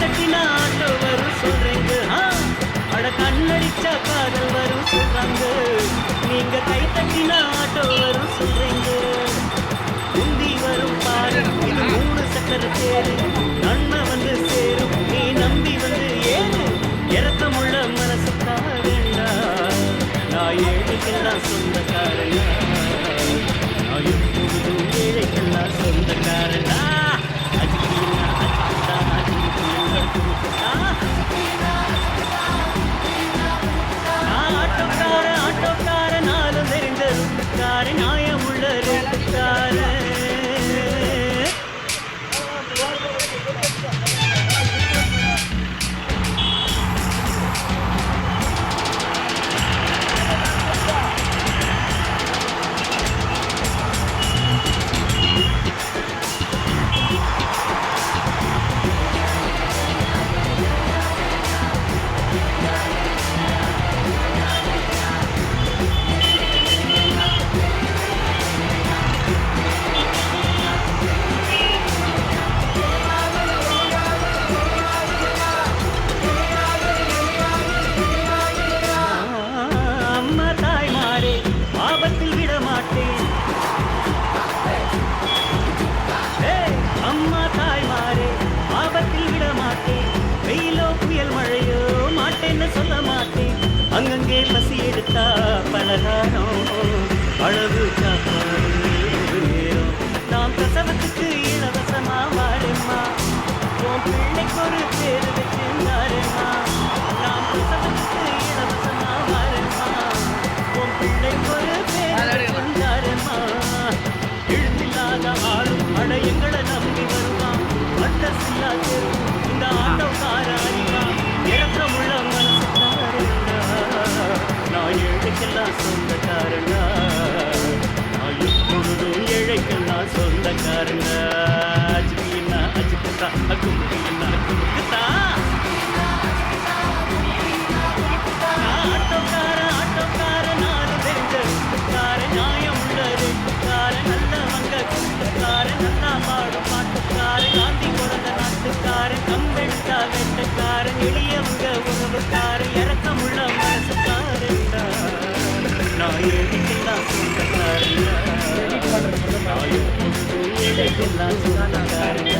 தட்டினா ஆட்டோ வரும் சொல்றீங்க. அட கண்ணடிச்சா காதல் வரும் சொல்றாங்க. நீங்க கை தட்டினா ஆட்டோ வரும் சொல்றீங்க. உந்தி வரும் பாரு இது 3 சக்கர தேரு. நன்மை வந்து சேரும் நீ நம்பி வந்து ஏறு. இறக்கமுள்ள மனசுக்காரண்டா நான் ஏழைக்கெல்லாம் சொந்தக்காரண்டா. நான் எப்பொழுதும் ஏழைக்கெல்லாம் சொந்தக்காரண்டா. அஜிக்கியெல்லாம் அஜிக்கிட்டா அஜிக்கியெல்லாம் துருக்கிட்டா. ஆட்டோக்கார நாளும் தெரிஞ்ச ருட்டுக்கார நியாயம் உள்ள ரேட்டுக்கார. அம்மா தாய்மாரே ஆபத்தில் விட மாட்டேன். அம்மா தாய்மாரே ஆபத்தில் விட மாட்டேன். வெயிலோ புயல் மழையோ மாட்டேன்னு சொல்ல மாட்டேன். அங்கங்கே பசி எடுத்தா பலகாரம் அளவு காப்பாடு நேரம். நாம் பிரசவத்துக்கு இலவசமா வாரேம்மா. உன் பிள்ளைக்கு ஒரு பேரு வச்சிருந்தாரேம்மா. நாம் பிரசவத்துக்கு இலவசமா வாரேம்மா. உன் பிள்ளைக்கு ஒரு பேரு வச்சிருந்தாரேம்மா. எழுந்தில்லாத ஆளும் அட எங்களை நம்பி வருவான். அட்டசில்லா தெருவும் இந்த ஆட்டோக்கார அறிவான். இறக்கமுள்ள மனசுக்காரண்டா நான் ஏழைக்கெல்லாம் சொந்தக்காரண்டா. நான் எப்பொழுதும் ஏழைக்கெல்லாம் சொந்தக்காரண்டா. அஜிக்கின்னா அஜிக்குத்தா அக்குமுக்கின்னா அக்குமுக்குத்தா. ஆட்டோக்கார நாலு தெரிஞ்ச ருட்டுக்கார நியாயம் உள்ள ரேட்டுக்கார. நல்லவங்க கூட்டுக்கார நல்லா பாடும் பாட்டுக்கார. காந்தி பிறந்த நாட்டுக்கார கம்பெடுத்தா வெட்டக்காரன். எளியவங்க உறவுக்கார இறக்கமுள்ள மனசுக்காரண்டா நான் ஏழைக்கெல்லாம் சொந்தக்காரண்டா. நான் எப்பொழுதும் ஏழைக்கெல்லாம் சொந்தக்காரண்டா.